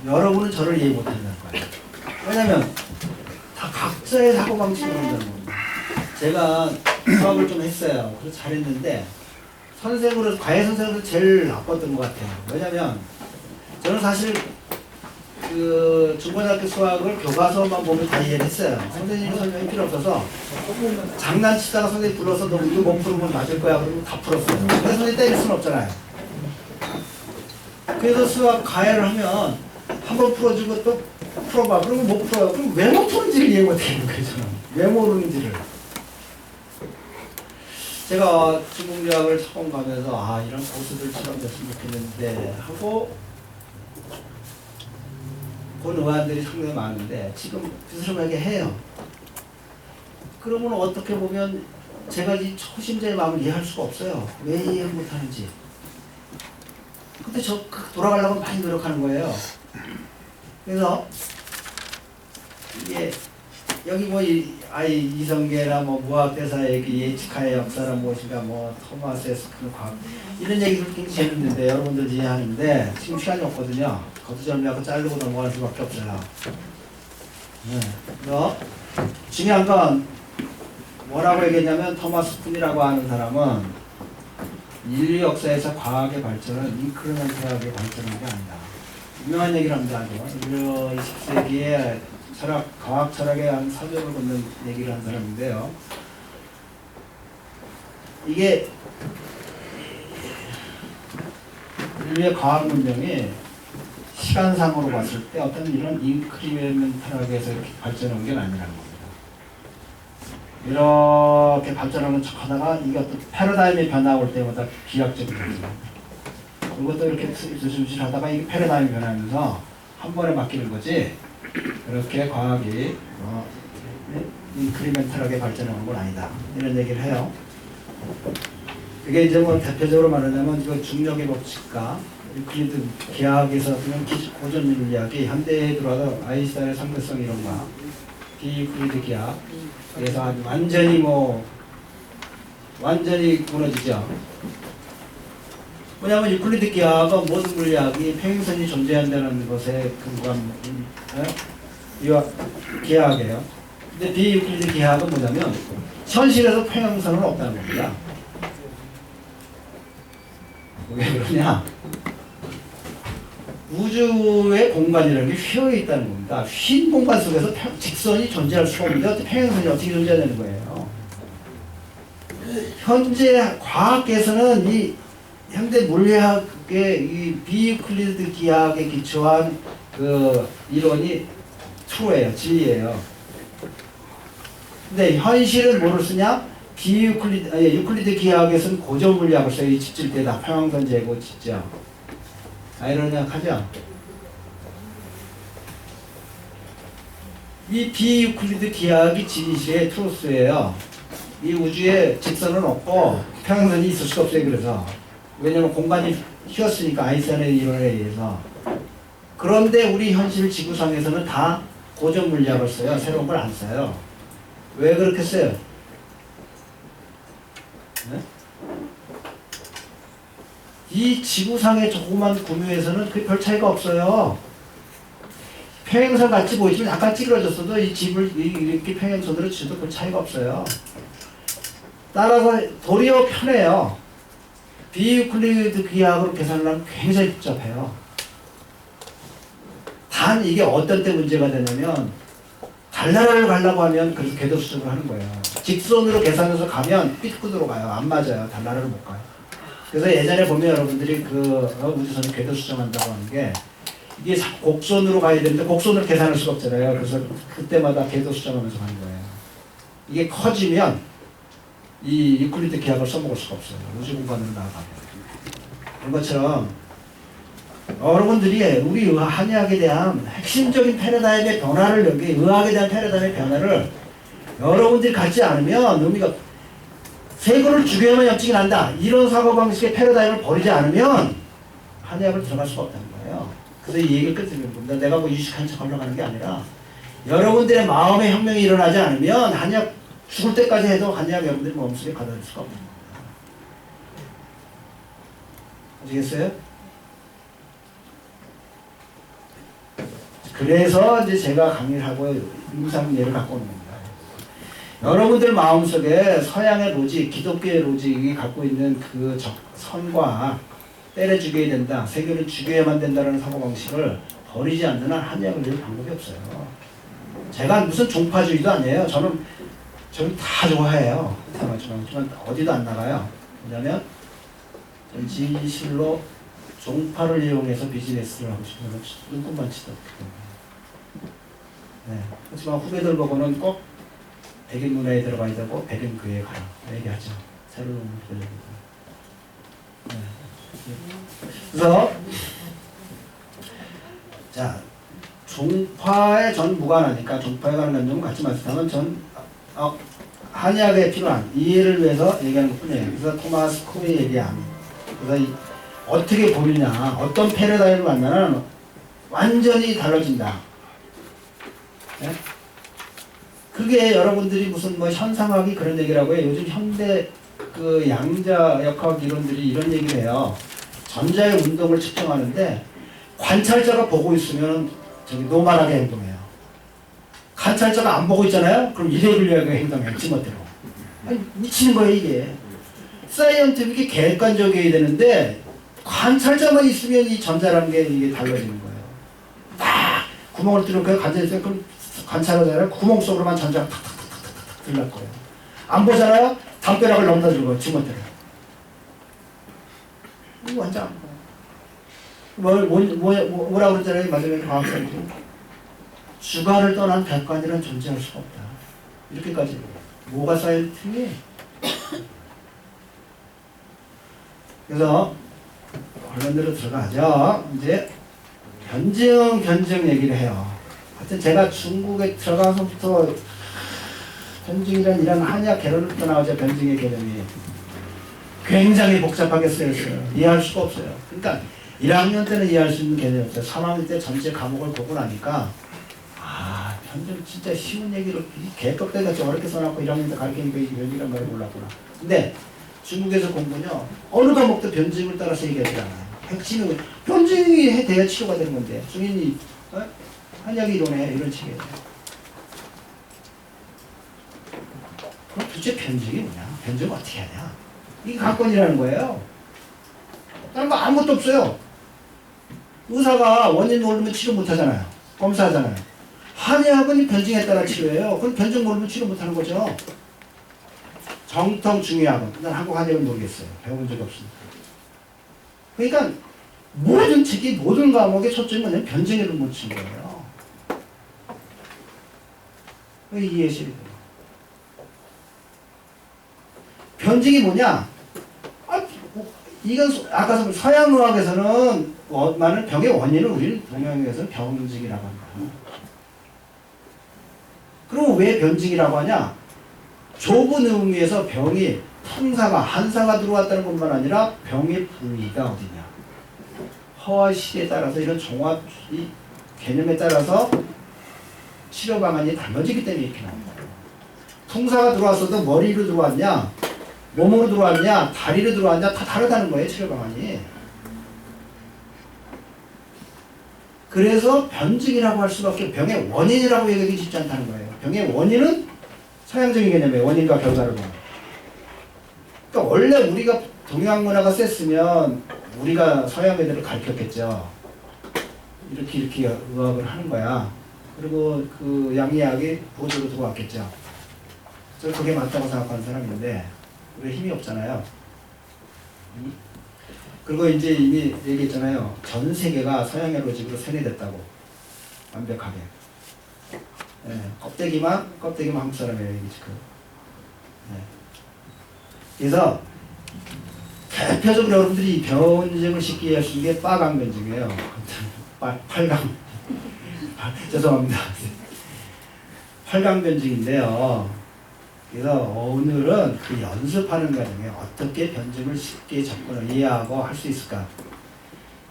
여러분은 저를 이해 못한다는 거예요. 왜냐면 다 각자의 사고방식이 다른 겁니다. 제가 수학을 좀 했어요. 그래서 잘했는데 선생으로서 과외 선생으로서 제일 나빴던 것 같아요. 왜냐면 저는 사실 그 중고등학교 수학을 교과서만 보면 다 이해를 했어요. 선생님이 설명이 필요 없어서 장난치다가 선생님 불러서 너 이거 못 풀으면 맞을 거야 그러면 다 풀었어요. 그래서 선생님 때릴 수는 없잖아요. 그래서 수학 과외를 하면 한 번 풀어주고 또 풀어봐. 그러면 못 풀어요. 그럼 왜 못 푸는지를 이해 못하는 거예요. 저는. 왜 모르는지를. 제가 중국유학을 처음 가면서 이런 고수들처럼 됐으면 좋겠는데 하고 본 의원들이 상당히 많은데 지금 비스름하게 해요. 그러면 어떻게 보면 제가 이 초심자의 마음을 이해할 수가 없어요. 왜 이해를 못하는지. 근데 저 돌아가려고 많이 노력하는 거예요. 그래서 이게 여기 뭐 이성계나 뭐 무학대사의 예측하의 역사나 무엇인가 뭐 토마스 에스크는 과학 이런 얘기들 굉장히 재밌는데 여러분들 이해하는데 지금 시간이 없거든요. 거두절미하고 자르고 넘어갈 수밖에 없어요. 네. 그래서 중요한 건 뭐라고 얘기했냐면 토마스 쿤이라고 하는 사람은 인류 역사에서 과학의 발전은 인크리멘탈하게 발전한 게 아니다. 유명한 얘기를 합니다. 20세기에 과학 철학의 한 사전을 걷는 얘기를 한 사람인데요. 이게 인류의 과학 문명이 시간상으로 봤을 때 어떤 이런 인크리멘탈하게 해서 이렇게 발전한 게 아니라는 겁니다. 이렇게 발전하는 척 하다가 이게 어떤 패러다임의 변화 올 때마다 비약적인 거죠. 그리고 또 이렇게 조심조심 하다가 이게 패러다임이 변하면서 한 번에 바뀌는 거지. 그렇게 과학이 인크리멘탈하게 발전하는 건 아니다. 이런 얘기를 해요. 그게 이제 뭐 대표적으로 말하자면 이거 중력의 법칙과 유클리드 기하학에서 그냥 고전 물리학이 현대에 들어와서 아인슈타인의 상대성 이론과 비유클리드 기하학 그래서 완전히 무너지죠. 뭐냐면 유클리드 기하학은 모든 물리학이 평행선이 존재한다는 것에 근거한 기하학이에요. 근데 비유클리드 기하학은 뭐냐면 현실에서 평행선은 없다는 겁니다. 왜 그러냐? 우주의 공간이라는 게 휘어 있다는 겁니다. 휜 공간 속에서 직선이 존재할 수가 없는데 평행선이 어떻게 존재하는 거예요? 현재 과학계에서는 이 현대 물리학의 이 비유클리드 기하학에 기초한 그 이론이 true예요, 진리예요. 근데 현실은 뭐를 쓰냐? 유클리드 기하학에서는 고전 물리학을 써요. 이 집질 때다 평행선 재고 짓죠. 이런 생각하죠? 이 비유클리드 기하학이 진실의 트루스예요. 이 우주에 직선은 없고 평행선이 있을 수가 없어요. 그래서 왜냐면 공간이 휘었으니까 아인슈타인의 이론에 의해서. 그런데 우리 현실 지구상에서는 다 고전 물리학을 써요. 새로운 걸 안 써요. 왜 그렇게 써요? 네? 이 지구상의 조그만 구묘에서는 그 별 차이가 없어요. 평행선 같이 보이지만 약간 찌그러졌어도 이 집을 이렇게 평행선으로 치도 별 차이가 없어요. 따라서 도리어 편해요. 비유클리드 기하학으로 계산을 하면 굉장히 복잡해요. 단 이게 어떤 때 문제가 되냐면 달나라를 가려고 하면 그래서 궤도 수정을 하는 거예요. 직선으로 계산해서 가면 삐뚤어로 가요. 안 맞아요. 달나라를 못 가요. 그래서 예전에 보면 여러분들이 우주선을 궤도 수정한다고 하는 게 이게 곡선으로 가야 되는데 곡선으로 계산할 수가 없잖아요. 그래서 그때마다 궤도 수정하면서 가는 거예요. 이게 커지면 이 유클리드 기하학을 써먹을 수가 없어요. 우주 공간으로 나아가면. 그런 것처럼 여러분들이 우리 한의학에 대한 핵심적인 패러다임의 변화를 여기 의학에 대한 패러다임의 변화를 여러분들이 갖지 않으면 의미가 세골을 죽여야만 염증이 난다. 이런 사고방식의 패러다임을 버리지 않으면 한의학을 들어갈 수가 없다는 거예요. 그래서 이 얘기를 끝내는 겁니다. 내가 뭐 유식한 척 하려고 하는 게 아니라 여러분들의 마음의 혁명이 일어나지 않으면 한의학 죽을 때까지 해도 한의학 여러분들이 마음속에 가둬둘 수가 없는 겁니다. 아시겠어요? 그래서 이제 제가 강의를 하고 임상예를 갖고 오는 겁니다. 여러분들 마음속에 서양의 로직, 기독교의 로직이 갖고 있는 그 선과 때려 죽여야 된다, 세계를 죽여야만 된다는 사고방식을 버리지 않는 한 한약을 낼 방법이 없어요. 제가 무슨 종파주의도 아니에요. 저는 다 좋아해요. 저는 어디도 안 나가요. 왜냐면 저는 진실로 종파를 이용해서 비즈니스를 하고 싶으면 눈금만 치다. 네. 하지만 후배들 보고는 꼭 백인 문화에 들어가야 되고 백인 교회에 가라 얘기하죠. 새로운 교회입니다. 네. 그래서 자, 종파에 전 무관하니까 종파에 관한 관념은 갖지 마시다면 전 한의학에 필요한 이해를 위해서 얘기하는 것뿐이에요. 그래서 토마스 쿨이 얘기한, 그래서 어떻게 보이냐, 어떤 패러다임을 만나면 완전히 달라진다. 네? 그게 여러분들이 무슨 뭐 현상학이 그런 얘기라고 해요. 요즘 현대 그 양자역학 이론들이 이런 얘기를 해요. 전자의 운동을 측정하는데 관찰자가 보고 있으면 저기 노멀하게 행동해요. 관찰자가 안 보고 있잖아요. 그럼 이레귤리하게 행동해요. 지멋대로. 아니, 미치는 거예요 이게. 사이언티픽이 객관적이어야 되는데 관찰자만 있으면 이 전자라는 게 이게 달라지는 거예요. 딱 구멍을 뚫는 거예요. 관찰자 그럼 관찰하잖아요. 구멍 속으로만 전자가 탁탁탁탁탁탁 들어갈 거예요. 안 보잖아요. 담벼락을 넘나들고 거예요. 지멋대로. 이거 완전 안 보여요. 뭐라고 그러잖아요. 마지막에 과학자들이. 주관을 떠난 객관이란 존재할 수가 없다. 이렇게까지. 뭐가 사이언티픽이? 그래서 관련대로 들어가죠. 이제 변증 얘기를 해요. 하여튼 제가 중국에 들어가서부터 변증이란 이런 한의학 개론부터 나오죠. 변증의 개념이 굉장히 복잡하게 쓰였어요. 이해할 수가 없어요. 그러니까 1학년 때는 이해할 수 있는 개념이었어요. 3학년 때 전체 과목을 보고 나니까 변증 진짜 쉬운 얘기로 개껍데기같이 어렵게 써놨고 1학년 때 가르치니까 이게 변증이란 말을 몰랐구나. 근데 중국에서 공부는요, 어느 과목도 변증을 따라서 얘기하지 않아요. 핵심은 변증이 돼야 치료가 되는 건데, 중인이 한약 이론에 이런 식이에요. 그럼 도대체 변증이 뭐냐? 변증을 어떻게 하냐? 이게 관건이라는 거예요. 다른 거 아무것도 없어요. 의사가 원인 모르면 치료 못 하잖아요. 검사하잖아요. 한의학은 변증에 따라 치료해요. 그럼 변증 모르면 치료 못 하는 거죠. 정통 중의학은, 난 한국 한의학은 모르겠어요. 배워본 적이 없으니까. 그러니까 모든 책이 모든 과목의 초점이 뭐냐면 변증에를 못 친 거예요. 이해하시게 돼요. 변증이 뭐냐? 이건 아까 서양의학에서는 많은 병의 원인을 우리는 동양의학에서는 병증이라고 합니다. 그럼 왜 변증이라고 하냐? 좁은 의미에서 병이 풍사가 한사가 들어왔다는 것만 아니라 병의 부위가 어디냐? 허와 실에 따라서 이런 종합 이 개념에 따라서 치료 방안이 달라지기 때문에 이렇게 나옵니다. 풍사가 들어왔어도 머리로 들어왔냐, 몸으로 들어왔냐, 다리로 들어왔냐 다 다르다는 거예요. 치료 방안이. 그래서 변증이라고 할 수밖에, 병의 원인이라고 얘기하기 쉽지 않다는 거예요. 병의 원인은 서양적인 개념이에요. 원인과 결과를 보면. 그러니까 원래 우리가 동양 문화가 셌으면 우리가 서양 애들을 가르쳤겠죠. 이렇게 의학을 하는 거야. 그리고 그 양의학이 보조로 들어왔겠죠. 저는 그게 맞다고 생각하는 사람인데 우리 힘이 없잖아요. 그리고 이제 이미 얘기했잖아요. 전 세계가 서양의 로직으로 세뇌됐다고. 완벽하게. 네, 껍데기만 한국 사람이에요. 이게 지금. 네. 그래서 대표적으로 여러분들이 변증을 쉽게 이해할 수 있는 게 빠강 변증이에요. 8강. 죄송합니다. 8강 변증인데요. 그래서 오늘은 그 연습하는 과정에 어떻게 변증을 쉽게 접근을 이해하고 할 수 있을까.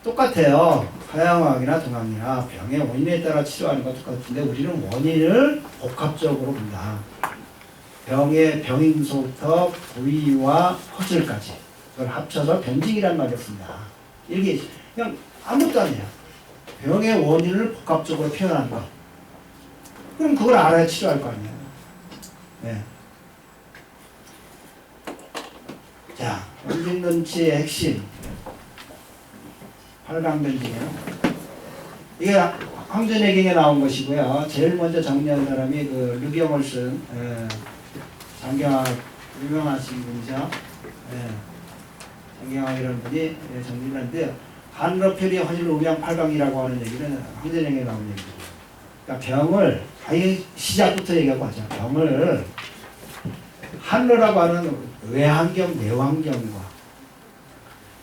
똑같아요. 서양의학이나 동양이나 병의 원인에 따라 치료하는 것 똑같은데 우리는 원인을 복합적으로 본다. 병의 병인소부터 부위와 퍼즐까지 그걸 합쳐서 변증이라는 말을 씁니다. 이게 그냥 아무것도 아니에요. 병의 원인을 복합적으로 표현한 거. 그럼 그걸 알아야 치료할 거 아니에요. 네. 자, 원진론치의 핵심. 8강변증이에요. 이게 황전의경에 나온 것이고요. 제일 먼저 정리한 사람이 그 르경을 쓴 장경학 유명하신 분이죠. 장경학이라는 분이 정리를 하는데요. 한러표리 화질 우양 8강이라고 하는 얘기는 황전의경에 나온 얘기죠. 그러니까 병을 아예 시작부터 얘기하고 하죠. 병을 한러라고 하는 외환경, 내환경과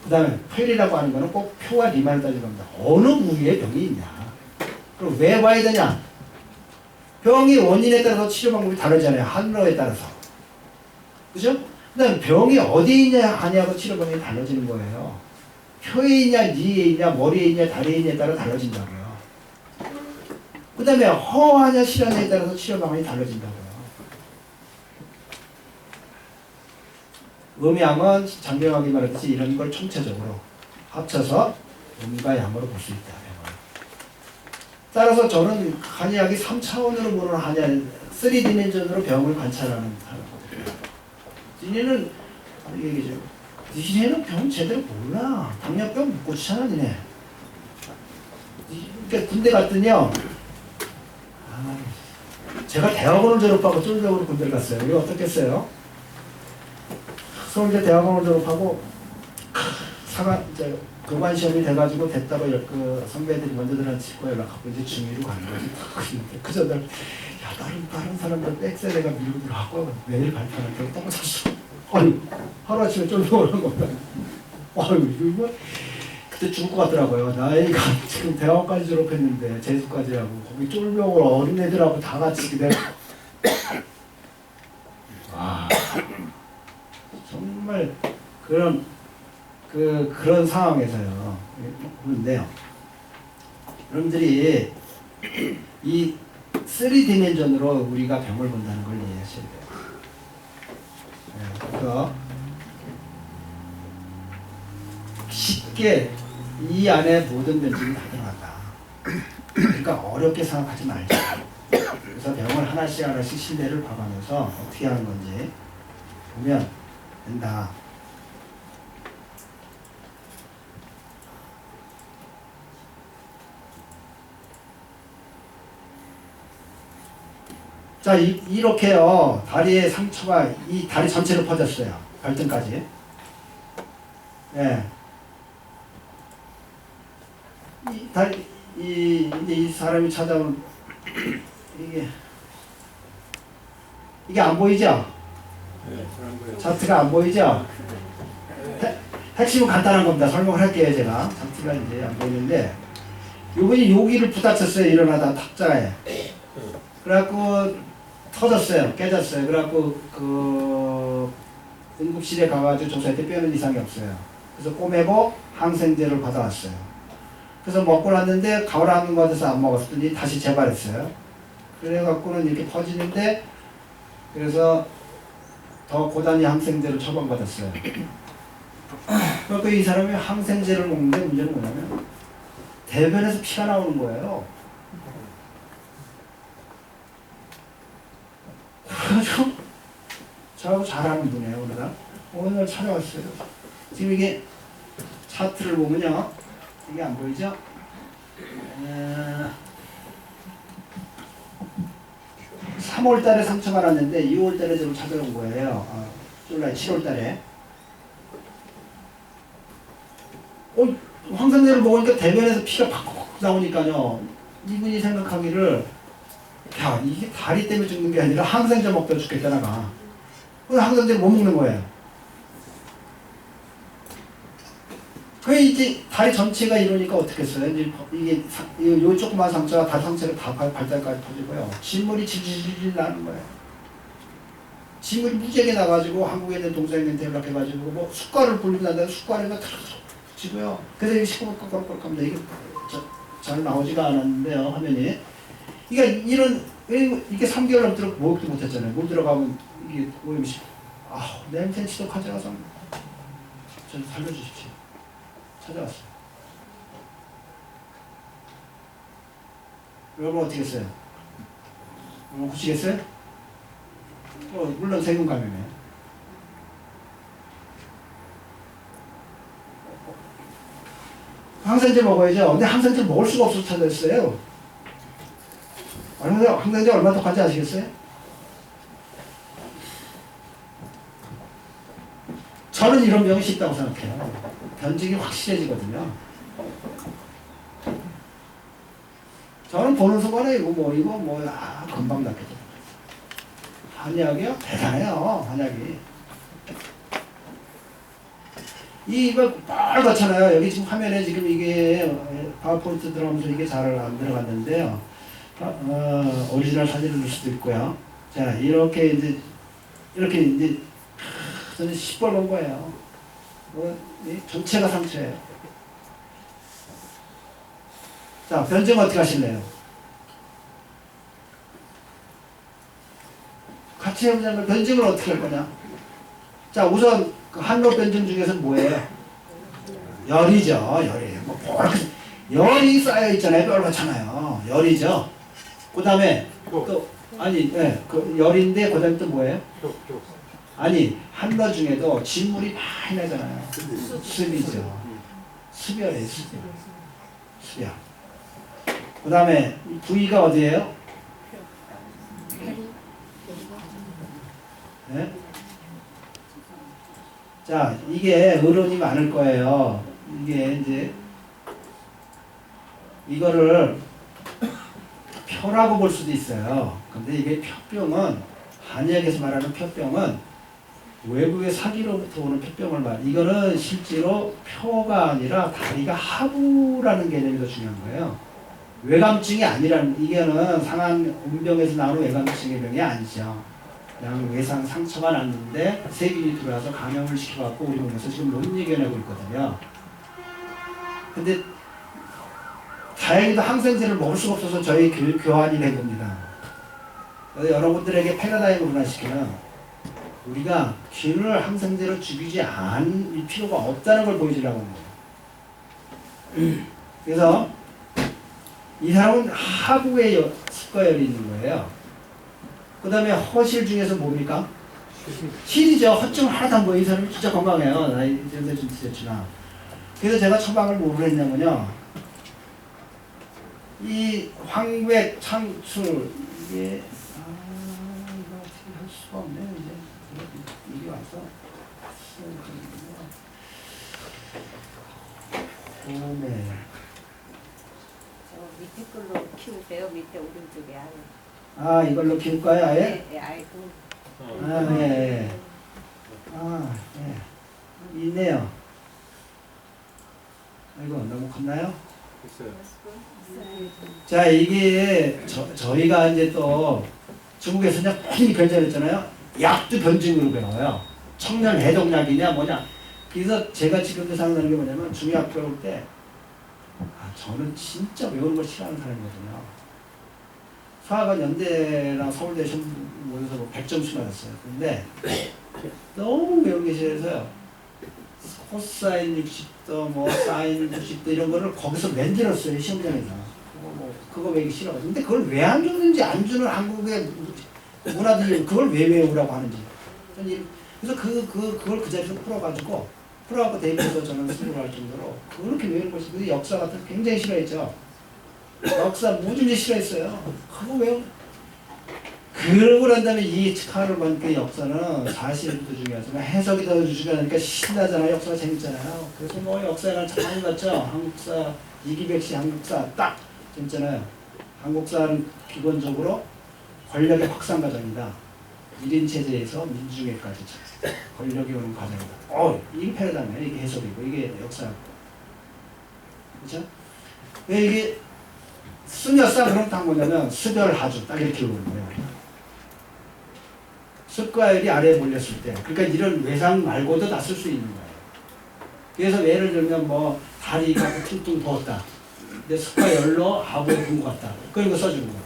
그 다음에 표리라고 하는 거는 꼭 표와 리만을 따지는 겁니다. 어느 부위에 병이 있냐. 그럼 왜 봐야 되냐. 병이 원인에 따라서 치료 방법이 다르잖아요. 한러에 따라서. 그죠? 그 다음에 병이 어디에 있냐 하냐고 치료 방법이 달라지는 거예요. 표에 있냐, 니에 있냐, 머리에 있냐, 다리에 있냐에 따라 달라진다고요. 그 다음에 허하냐, 실하냐에 따라서 치료 방법이 달라진다고요. 음양은 장경학이 말했듯이 이런 걸 총체적으로 합쳐서 음과 양으로 볼 수 있다. 따라서 저는 한의학이 3차원으로 보는 한의학, 3디멘전으로 병을 관찰하는 사람이거든요. 니네는 얘기죠. 니네는 병 제대로 몰라. 당뇨병 못 고치잖아, 니네. 그러니까 군대 갔더니요. 제가 대학원을 졸업하고 쫄병으로 군대를 갔어요. 이거 어떻겠어요? 서울대 대학원을 졸업하고 이제 교관 시험이 돼가지고 됐다고 그 선배들이 먼저들한테 찍고 연락하고 이제 중위로 가는 거지. 그 전날 다른 사람들 백세 내가 밀고 들어가고 매일 발표하는데 똥 샀어. 아니 하루아침에 쫄병을 한 겁니다. 아유 이거 그때 죽을 것 같더라고요. 나이가 지금 대학까지 졸업했는데 재수까지 하고 거기 쫄병을 어린애들하고 다 같이 내가 정말 그런 상황에서요. 그런데요. 여러분들이 이 3디멘전으로 우리가 병을 본다는 걸 이해하셔야 돼요. 그래서 쉽게 이 안에 모든 변증이 다 들어간다. 그러니까 어렵게 생각하지 말자. 그래서 병을 하나씩 신뢰를 봐가면서 어떻게 하는 건지 보면 된다. 자, 이렇게요. 다리에 상처가 이 다리 전체로 퍼졌어요. 발등까지. 예. 이 사람이 찾아온 이게 안 보이죠? 차트가 안 보이죠? 핵심은 간단한 겁니다. 설명을 할게요, 제가. 차트가 이제 안 보이는데, 요분이 여기를 부딪혔어요, 일어나다 탁자에. 그래갖고, 터졌어요, 깨졌어요. 그래갖고, 응급실에 가가지고 조사할 때 뼈는 이상이 없어요. 그래서 꼬매고 항생제를 받아왔어요. 그래서 먹고 났는데, 가오라는 거 같아서 안 먹었더니 다시 재발했어요. 그래갖고는 이렇게 퍼지는데, 그래서 더 고단위 항생제를 처방받았어요. 그러니까 이 사람이 항생제를 먹는데 문제는 뭐냐면 대변에서 피가 나오는 거예요. 그래가지고 저하고 잘하는 분이에요. 오늘 찾아왔어요. 지금 이게 차트를 보면요. 이게 안 보이죠? 3월 달에 상처가 났는데 2월 달에 좀 찾아온 거예요. 쫄라이 7월 달에. 항생제를 먹으니까 대변에서 피가 팍 나오니까요. 이분이 생각하기를 야 이게 다리 때문에 죽는 게 아니라 항생제 먹다 죽겠다 나가. 그래서 항생제를 못 먹는 거예요. 그 이제 다리 전체가 이러니까 어떻게 했어요? 이제 이게 요 조그만 상처가 다리 상처가 다 발달까지 터지고요. 진물이 질질 나는 거예요. 진물이 무지하게 나가지고 한국에 있는 동생한테 연락해가지고 뭐 숟가락을 불리고 난다는 숟가락이 지고요. 그래서 이게 시끄럽합니다. 이게 잘 나오지가 않았는데요, 화면이. 그러니까 이게 3개월 넘도록 목욕도 못했잖아요. 물 들어가면 이게 오염이 냄새 지독하지라서 저 살려주십시오. 찾아왔어요. 여러분 어떻게 했어요? 고치겠어요? 물론 세균 감염이에요. 항생제 먹어야죠. 근데 항생제 먹을 수가 없어서 찾아냈어요. 항생제 얼마나 독한지 아시겠어요? 저는 이런 병이 쉽다고 생각해요. 변증이 확실해지거든요. 저는 보는 순간에 금방 낫겠죠. 한약이요? 대단해요, 한약이. 이거 빨갛잖아요. 여기 지금 화면에 지금 이게 파워포인트 들어가면서 이게 잘 안 들어갔는데요. 오리지널 사진을 넣을 수도 있고요. 자, 이렇게 이제 저는 시뻘건 거예요. 전체가 상처예요. 자, 변증 어떻게 하실래요? 같이 해보자면 변증을 어떻게 할 거냐? 자, 우선 그 한로 변증 중에서 뭐예요? 열이죠. 열이 쌓여 있잖아요. 뻘겋잖아요. 열이죠. 그 다음에 그 열인데 그 다음에 또 뭐예요? 아니, 한로 중에도 진물이 많이 나잖아요. 습이죠. 습열이에요, 습열. 그 다음에 부위가 어디예요? 네? 자, 이게 어른이 많을 거예요. 이게 이제 이거를 표라고 볼 수도 있어요. 근데 이게 표병은 한의학에서 말하는 표병은 외부의 사기로부터 오는 표병을 이거는 실제로 표가 아니라 다리가 하부라는 개념이 더 중요한 거예요. 외감증이 아니라는, 이게는 상한 운병에서 나오는 외감증의 병이 아니죠. 그냥 외상 상처가 났는데 세균이 들어와서 감염을 시켜갖고 우리 몸에서 지금 못 이겨내고 있거든요. 근데 다행히도 항생제를 먹을 수가 없어서 저희 교환이 된 겁니다. 그래서 여러분들에게 패러다임을 변화시키는 우리가 균을 항생제로 죽이지 않을 필요가 없다는 걸 보여주려고 하는 거예요. 그래서 이 사람은 하부에 습과열이 있는 거예요. 그 다음에 허실 중에서 뭡니까? 실이죠. 허증 하나도 안 보여. 이 사람이 진짜 건강해요. 나이 연세 좀 드셨지만. 그래서 제가 처방을 뭐로 했냐면요. 이 황백 창출, 이게, 이거 어떻게 할 수가 없네요. 이게 와서. 오메. 밑에 걸로 키우세요. 밑에 오른쪽에 아예. 아, 이걸로 키울까요, 아예? 네, 아예 예. 있네요. 아이고, 너무 컸나요? 자, 이게 저희가 이제 또 중국에서 이제 많이 변절했잖아요. 약도 변증으로 배워요. 청년 해독약이냐 뭐냐. 그래서 제가 지금도 생각나는 게 뭐냐면 중의학 배울 때 저는 진짜 외우는 걸 싫어하는 사람이거든요. 수학은 연대랑 서울대 시험 모여서 100점씩 맞았어요. 근데 너무 외우는 게 싫어서요. 코사인 60도, 사인 60도 이런 거를 거기서 만들었어요. 시험장에서. 그거 외우기 싫어가지고. 근데 그걸 왜 안 주는지, 안 주는 한국의 문화들이 그걸 왜 외우라고 하는지. 그래서 그걸 그 자리에서 풀어갖고 대입해서 저는 수료를 할 정도로 그렇게 외우는 것이, 그 역사 같은 거 굉장히 싫어했죠. 역사 뭐든지 싫어했어요. 그거 외우. 그러고 난 다음에 이 카를 보니까 역사는 사실도 중요하지만 해석이 더 중요하니까 신나잖아요. 역사가 재밌잖아요. 그래서 역사를 잘 많이 봤죠. 한국사, 이기백 씨 한국사 딱 재밌잖아요. 한국사는 기본적으로 권력의 확산 과정이다. 1인 체제에서 민중에까지 권력이 오는 과정이다. 이게 패러다임이에요. 이게 해석이고 이게 역사고. 그렇죠? 왜 이게 스며싸 그런 딱 뭐냐면 수별하주 딱 이렇게 오는 거예요. 습과열이 아래에 몰렸을 때, 그러니까 이런 외상 말고도 다 쓸 수 있는 거예요. 그래서 예를 들면 다리가 퉁퉁 부었다. 근데 습과열로 하부에 본 것 같다. 그런 거 써주는 거예요.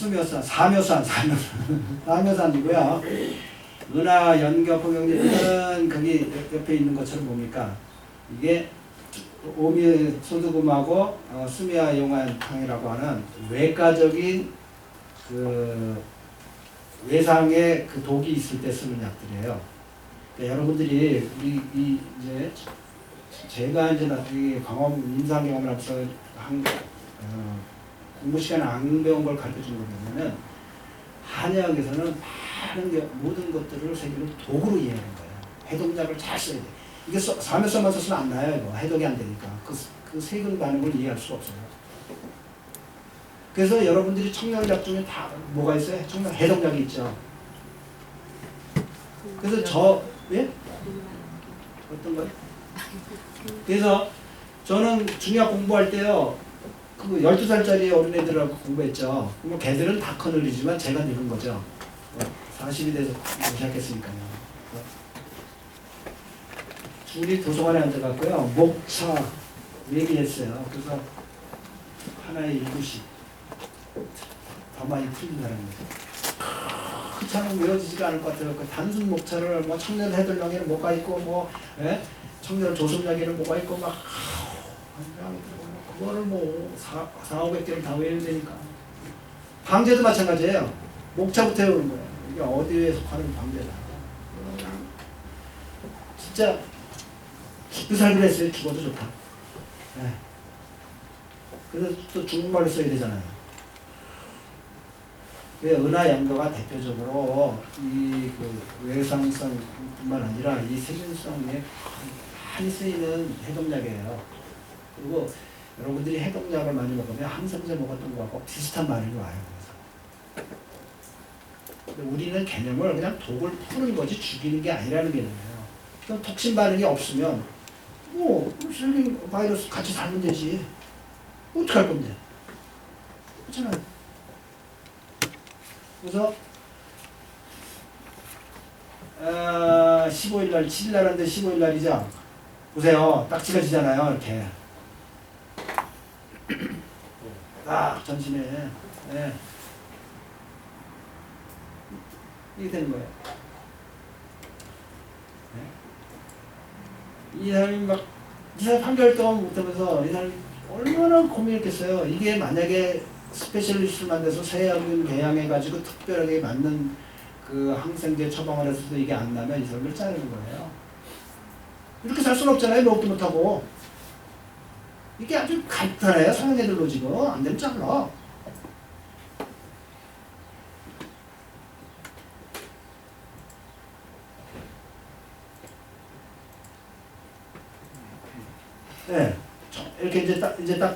그래서 사묘산이고요. 은하, 연교, 포경제 이런 거기 옆에 있는 것처럼 뭡니까? 이게 오미 소두금하고 수미아 용안탕이라고 하는 외과적인 그 외상에 그 독이 있을 때 쓰는 약들이에요. 그러니까 여러분들이 이제 제가 이제 나중에 임상 경험을 하면서 공부 시간에 안 배운 걸 가르쳐 준 거냐면은 한의학에서는 모든 것들을 세계로 독으로 이해하는 거예요. 해독약을 잘 써야 돼. 이게 사면서만 써서는 안 나요. 이거. 해독이 안 되니까. 그 세균 반응을 이해할 수가 없어요. 그래서 여러분들이 청량약 중에 다 뭐가 있어요? 청량 해독약이 있죠. 그래서 예? 어떤 거요? 그래서 저는 중의학 공부할 때요. 그 12살짜리 어린애들하고 공부했죠. 그럼 걔들은 다 커널이지만 제가 늙은 거죠. 40이 돼서 시작했으니까요. 둘이 도서관에 앉아갖고요. 목차 얘기했어요. 그래서 하나에 1구씩 더 많이 풀린 사람입니다. 그 차는 외워지지가 않을 것 같아요. 그 단순 목차를 뭐 청년 해돌령에는 뭐가 있고 뭐 청년 조선약에는 뭐가 있고 막 그거를 뭐 400-500개를 다 외워야 되니까. 방제도 마찬가지예요. 목차부터 외우는 거예요. 이게 어디에 속하는 방제다. 진짜 죽고 살기로 했어요. 죽어도 좋다. 네. 그래서 또 중국말로 써야 되잖아요. 은하 양도가 대표적으로 그 외상성뿐만 아니라 이 세균성에 많이 쓰이는 해독약이에요. 그리고 여러분들이 해독약을 많이 먹으면 항생제 먹었던 거하고 비슷한 반응이 와요. 그래서 우리는 개념을 그냥 독을 푸는 거지 죽이는 게 아니라는 개념이에요. 그럼 톡신 반응이 없으면 뭐 슬링 바이러스 같이 살면 되지. 어떻게 할 건데? 그렇잖아요. 그래서 15일날 7일날 하는데 15일날이죠. 보세요. 딱지가 지잖아요. 이렇게 딱 전신에 네. 이게 되는 거예요. 네. 이 사람이 이 사람 3개월 동안 못하면서 이 사람이 얼마나 고민했겠어요. 이게 만약에 스페셜리스트를 만들어서 세약균 개양해가지고 특별하게 맞는 그 항생제 처방을 해서도 이게 안 나면 이 사람을 자르는 거예요. 이렇게 살 수는 없잖아요. 먹도 못하고. 이게 아주 간단해요. 성형애들로 지금. 안 되면 잘라. 네. 이렇게 이제 딱지가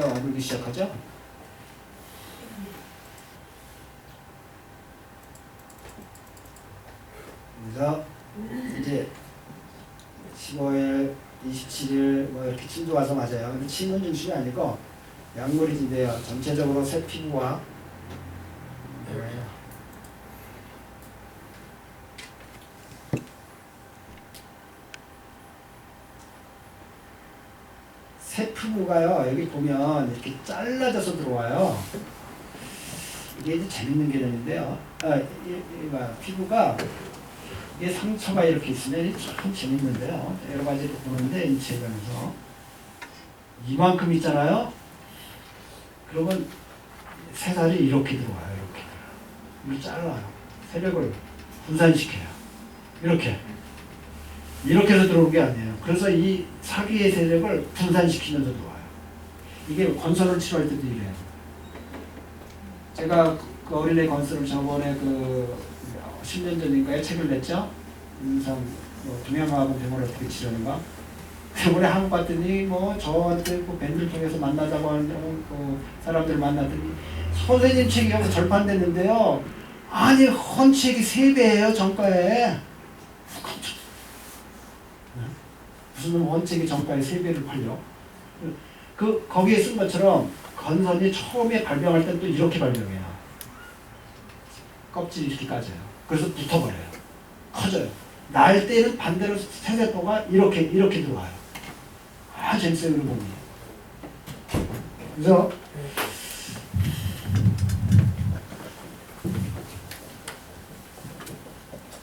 와들기 시작하죠. 그래서 이제 15일, 27일 뭐 이렇게 침도 와서 맞아요. 근데 침은 중심이 아니고 약물이 진대요. 전체적으로 새 피부와 새 피부가요. 여기 보면 이렇게 잘라져서 들어와요. 이게 이제 재밌는 개념인데요. 피부가 이게 상처가 이렇게 있으면 참 재밌는데요. 여러 가지로 보는데 인체변에서 이만큼 있잖아요. 그러면 새살이 이렇게 들어와요. 이렇게 잘라요. 세력을 분산시켜요. 이렇게 해서 들어오는 게 아니에요. 그래서 이 사기의 세력을 분산시키면서 들어와요. 이게 건설을 치료할 때도 이래요. 제가 그 어린애 건설을 저번에 10년 전인가에 책을 냈죠. 동양화학은 병을 어떻게 치료하는가. 저번에 한국 갔더니 저한테 밴드를 통해서 만나자고 하는 사람들 만났더니 선생님 책이 절판됐는데요. 아니 헌책이 3배예요 정가에. 무슨 헌책이 정가에 3배를 팔려. 거기에 쓴 것처럼 건선이 처음에 발병할 때는 또 이렇게 발병해요. 껍질이 이렇게 까져요. 그래서 붙어버려요. 커져요. 날 때는 반대로 새세포가 이렇게 들어와요. 재밌어요. 이런 부분이. 그래서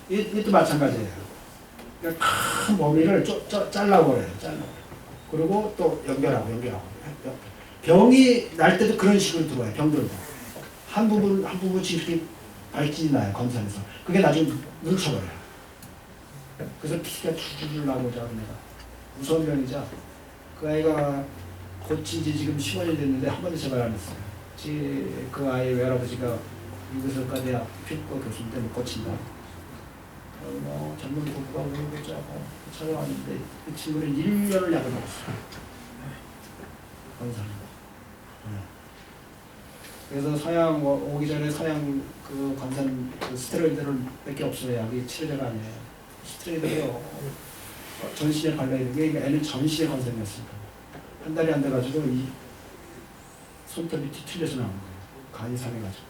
이것도 마찬가지예요. 그러니까 큰 범위를 잘라버려요. 그리고 또 연결하고. 병이 날 때도 그런 식으로 들어와요. 병들도. 한 부분씩 이렇게 발진이 나요. 검사에서. 그게 나중에 뭉쳐버려요. 그래서 피가 줄줄 나오죠. 내가. 무서운 병이죠. 그 아이가 고친 지 지금 10원이 됐는데 한 번도 제발 안 했어요. 그 아이 외할아버지가 미국에서까지 피부과 교수인데 못 고친다. 전문 부부가 오고자 찾아왔는데 그 친구는 1년을 약을 먹었어요. 검사는. 그래서 서양 오기 전에 서양 그 검사는 그 스테로이드를 몇 개 없어요. 약이 치료제가 아니에요. 스테로이드요. 전신에 발라야 되는 게 애는 전신에 검사였으니까 한 달이 안 돼가지고 이 손톱이 뒤틀려서 나온 거예요. 간이 상해가지고.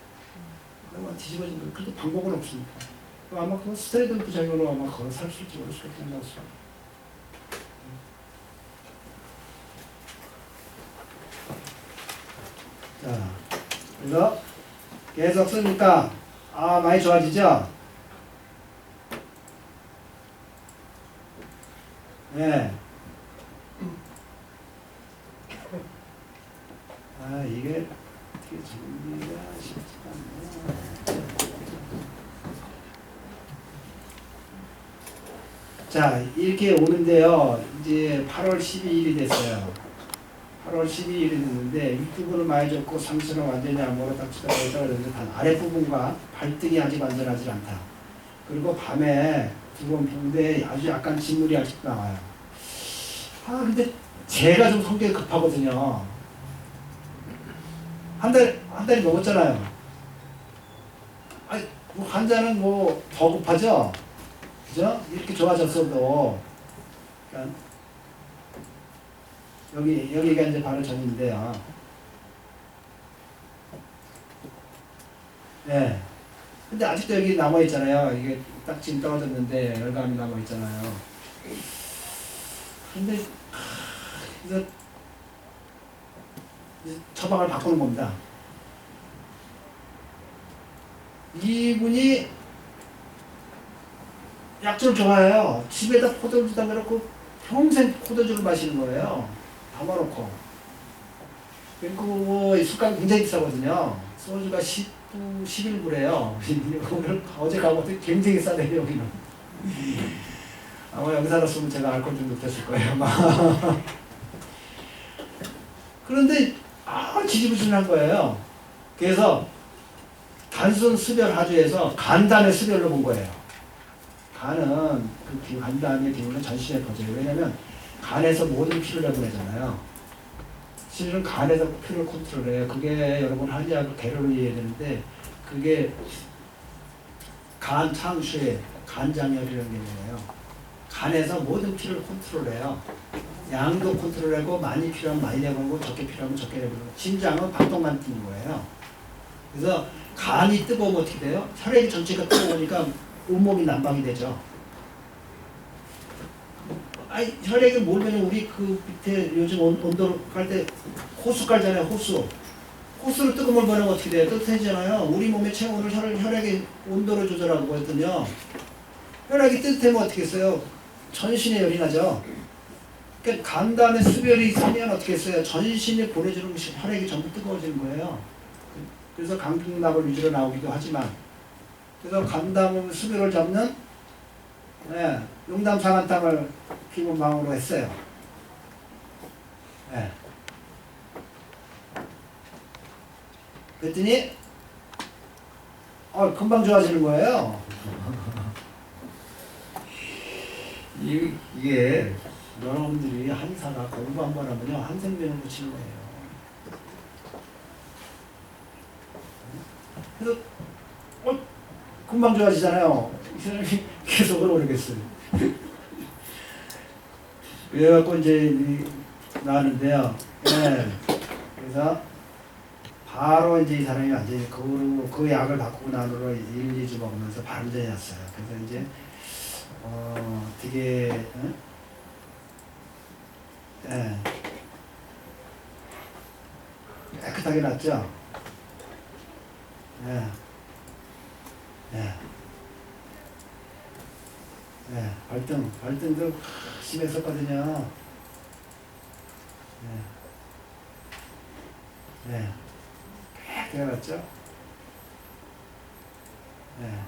그러면 뒤집어진 거예요. 근데 방법은 없으니까. 아마 그 스테로이드 부작용으로 아마 그걸 살수있지 모를 수가 있다고 생각했어요. 자, 그래서 계속 쓰니까 많이 좋아지죠? 네. 이게 어떻게 정리가 쉽지가 않네. 자, 이렇게 오는데요. 이제 8월 12일이 됐어요. 8월 12일이 됐는데 윗부분은 많이 졌고 상체는 완전히 암호로 딱 치닫아서 그런데 단 아랫부분과 발등이 아직 완전하지 않다. 그리고 밤에 두 번 부는데 아주 약간 진물이 아직도 나와요. 근데 제가 좀 성격이 급하거든요. 한 달이 넘었잖아요. 뭐 환자는 뭐 더 급하죠? 그죠? 이렇게 좋아졌어도. 그러니까 여기가 이제 바로 전인데요. 네. 근데 아직도 여기 남아있잖아요. 이게 딱 지금 떨어졌는데 열감이 남아있잖아요. 근데, 그래서 처방을 바꾸는 겁니다. 이분이 약주를 좋아해요. 집에다 포도주다 그렇고 평생 포도주를 마시는 거예요. 담아놓고. 그리고 뭐 술값이 굉장히 비싸거든요. 소주가 11불이에요. 오늘 어제 가봤더니 굉장히 싸네요, 여기는. 아마 여기 살았으면 제가 알코올 좀 못했을 거예요, 아마. 그런데 지지부진한 거예요. 그래서 단순 수별 하주에서 간담의 수별로 본 거예요. 간은 그 간담의 기운은 전신에 퍼져요. 왜냐면 간에서 모든 피를 내보내잖아요. 실은 간에서 피를 컨트롤해요. 그게 여러분 한의학을 개로로 이해해야 되는데 그게 간 창수의 간장열이라는 개념이에요. 간에서 모든 피를 컨트롤해요. 양도 컨트롤하고 많이 필요하면 많이 내보내고 적게 필요하면 적게 내보내고 심장은 박동만 뛰는 거예요. 그래서 간이 뜨거우면 어떻게 돼요? 혈액이 전체가 뜨거우니까 온몸이 난방이 되죠. 혈액이 몰면 우리 그 밑에 요즘 온도를 깔 때 호수 깔잖아요. 호수로 뜨거운 물 보내면 어떻게 돼요? 뜨뜻해지잖아요. 우리 몸의 체온을 혈액의 온도를 조절하고 했더니요. 혈액이 뜨뜻하면 어떻게 했어요? 전신에 열이 나죠. 그러니까 간담에 수별이 있으면 어떻게 했어요? 전신에 보내주는 것이 혈액이 전부 뜨거워지는 거예요. 그래서 강풍납을 위주로 나오기도 하지만 그래서 간담 수별을 잡는 용담 상한탕을 피부망으로 했어요. 그랬더니 금방 좋아지는 거예요. 이게 여러분들이 한의사가 공부 한번 하면요 한 생명을 붙이는 거예요. 그래서 금방 좋아지잖아요. 이 사람이 계속을 오르겠어요. 그래갖고 이제 나왔는데요. 그래서 바로 이제 이 사람이 완전히 그 약을 바꾸고 난 후로 1, 2주 먹으면서 바로 되었어요. 그래서 이제 되게 깨끗하게 났죠. 네, 발등도 열심히 했었거든요. 네. 네. 되어놨죠? 네.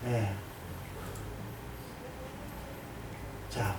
네. 자,